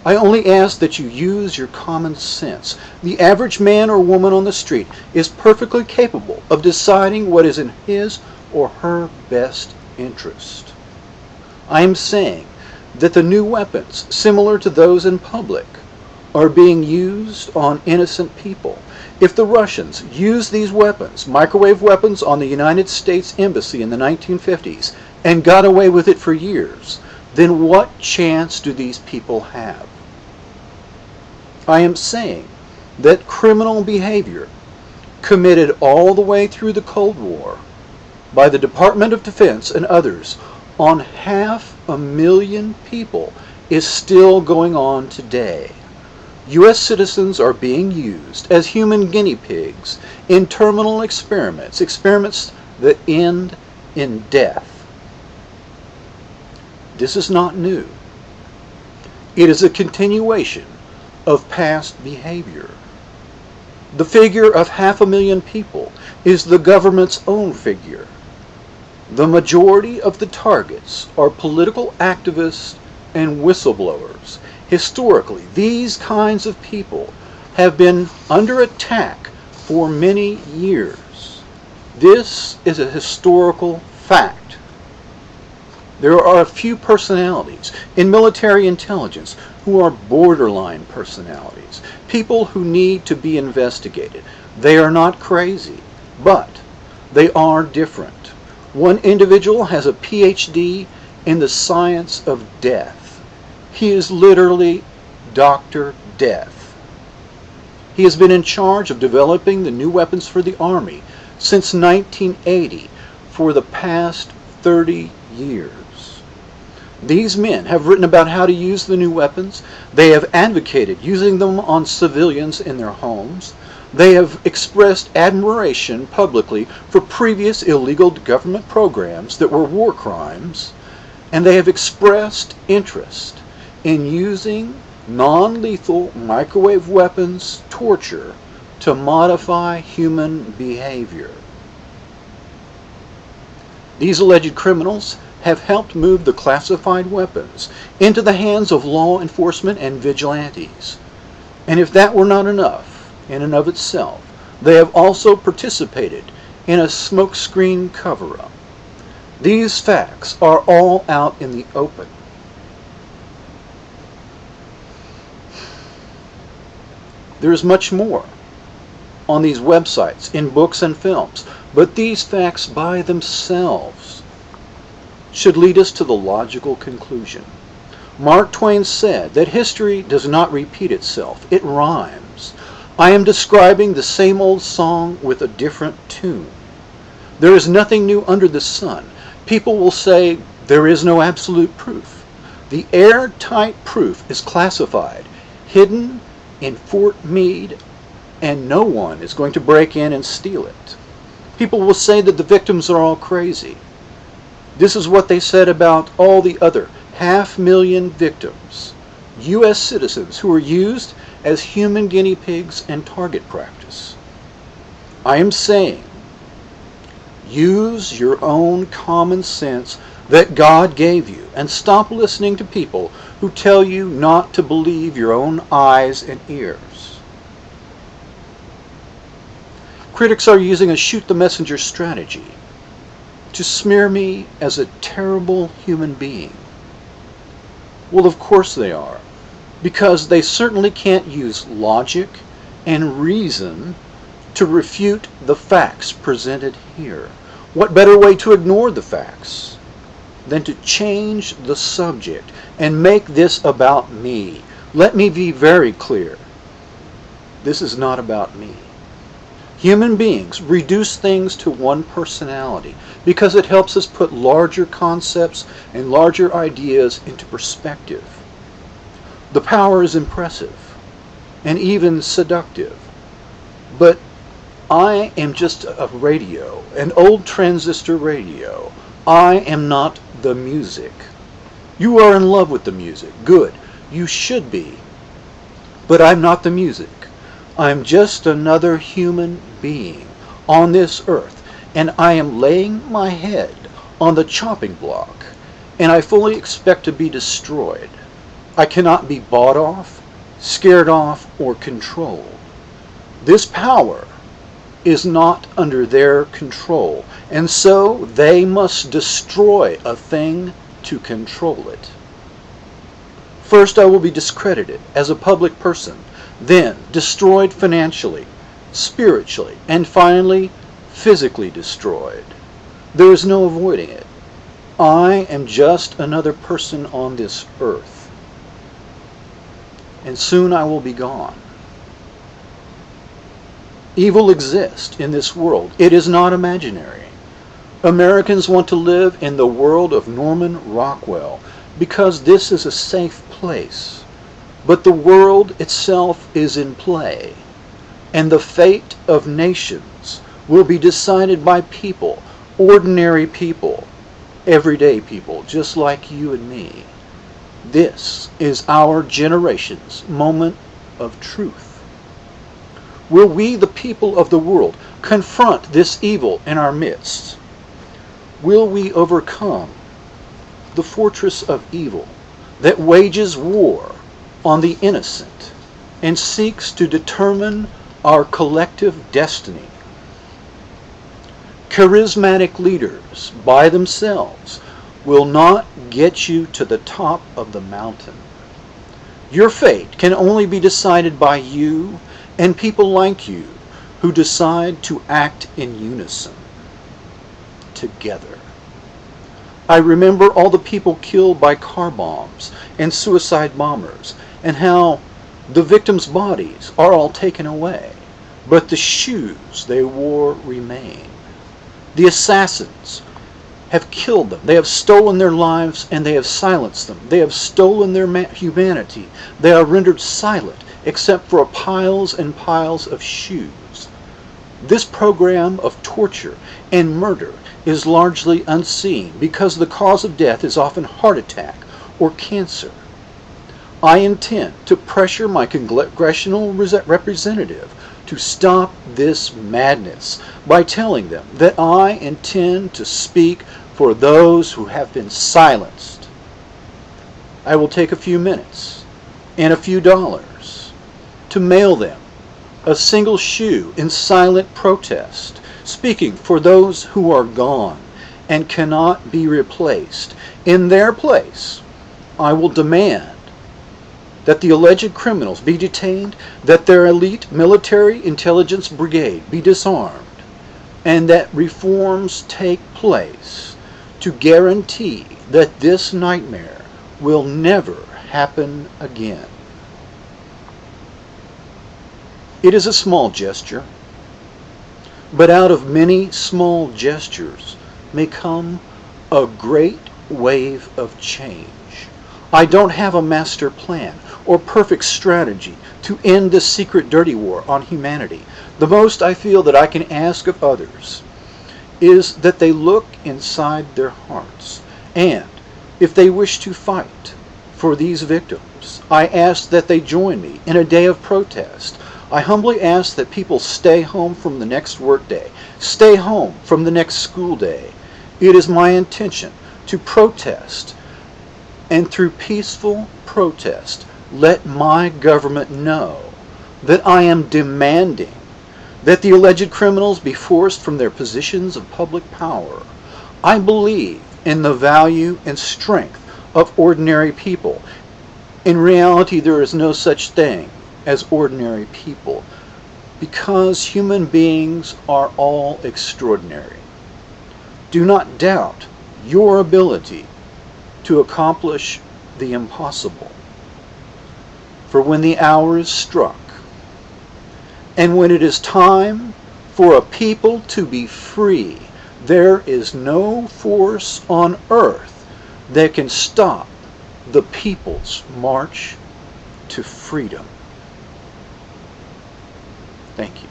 I only ask that you use your common sense. The average man or woman on the street is perfectly capable of deciding what is in his or her best interest. I am saying that the new weapons, similar to those in public, are being used on innocent people. If the Russians used these weapons, microwave weapons, on the United States Embassy in the 1950s and got away with it for years, then what chance do these people have? I am saying that criminal behavior committed all the way through the Cold War by the Department of Defense and others on 500,000 people is still going on today. U.S. citizens are being used as human guinea pigs in terminal experiments, experiments that end in death. This is not new. It is a continuation of past behavior. The figure of 500,000 people is the government's own figure. The majority of the targets are political activists and whistleblowers. Historically, these kinds of people have been under attack for many years. This is a historical fact. There are a few personalities in military intelligence who are borderline personalities, people who need to be investigated. They are not crazy, but they are different. One individual has a PhD in the science of death. He is literally Dr. Death. He has been in charge of developing the new weapons for the Army since 1980 for the past 30 years. These men have written about how to use the new weapons. They have advocated using them on civilians in their homes. They have expressed admiration publicly for previous illegal government programs that were war crimes, and they have expressed interest in using non-lethal microwave weapons, torture, to modify human behavior. These alleged criminals have helped move the classified weapons into the hands of law enforcement and vigilantes. And if that were not enough in and of itself, they have also participated in a smokescreen cover-up. These facts are all out in the open. There is much more on these websites, in books and films, but these facts by themselves should lead us to the logical conclusion. Mark Twain said that history does not repeat itself, it rhymes. I am describing the same old song with a different tune. There is nothing new under the sun. People will say there is no absolute proof. The airtight proof is classified, hidden in Fort Meade, and no one is going to break in and steal it. People will say that the victims are all crazy. This is what they said about all the other 500,000 victims, U.S. citizens who were used as human guinea pigs and target practice. I am saying, use your own common sense that God gave you and stop listening to people who tell you not to believe your own eyes and ears. Critics are using a shoot the messenger strategy to smear me as a terrible human being. Well, of course they are, because they certainly can't use logic and reason to refute the facts presented here. What better way to ignore the facts than to change the subject and make this about me? Let me be very clear. This is not about me. Human beings reduce things to one personality because it helps us put larger concepts and larger ideas into perspective. The power is impressive and even seductive, but I am just a radio, an old transistor radio. I am not the music. You are in love with the music. Good. You should be. But I'm not the music. I'm just another human being on this earth, and I am laying my head on the chopping block, and I fully expect to be destroyed. I cannot be bought off, scared off, or controlled. This power is not under their control, and so they must destroy a thing to control it. First, I will be discredited as a public person, then destroyed financially, spiritually, and finally physically destroyed. There is no avoiding it. I am just another person on this earth, and soon I will be gone. Evil exists in this world. It is not imaginary. Americans want to live in the world of Norman Rockwell because this is a safe place. But the world itself is in play, and the fate of nations will be decided by people, ordinary people, everyday people, just like you and me. This is our generation's moment of truth. Will we, the people of the world, confront this evil in our midst? Will we overcome the fortress of evil that wages war on the innocent and seeks to determine our collective destiny? Charismatic leaders by themselves will not get you to the top of the mountain. Your fate can only be decided by you and people like you who decide to act in unison, together. I remember all the people killed by car bombs and suicide bombers, and how the victims' bodies are all taken away, but the shoes they wore remain. The assassins have killed them. They have stolen their lives and they have silenced them. They have stolen their humanity. They are rendered silent except for piles and piles of shoes. This program of torture and murder is largely unseen because the cause of death is often heart attack or cancer. I intend to pressure my congressional representative to stop this madness by telling them that I intend to speak for those who have been silenced. I will take a few minutes and a few dollars to mail them a single shoe in silent protest, speaking for those who are gone and cannot be replaced. In their place, I will demand that the alleged criminals be detained, that their elite military intelligence brigade be disarmed, and that reforms take place to guarantee that this nightmare will never happen again. It is a small gesture, but out of many small gestures may come a great wave of change. I don't have a master plan or perfect strategy to end this secret dirty war on humanity. The most I feel that I can ask of others is that they look inside their hearts, and if they wish to fight for these victims, I ask that they join me in a day of protest. I humbly ask that people stay home from the next workday, stay home from the next school day. It is my intention to protest, and through peaceful protest, let my government know that I am demanding that the alleged criminals be forced from their positions of public power. I believe in the value and strength of ordinary people. In reality, there is no such thing as ordinary people, because human beings are all extraordinary. Do not doubt your ability to accomplish the impossible. For when the hour is struck, and when it is time for a people to be free, there is no force on earth that can stop the people's march to freedom. Thank you.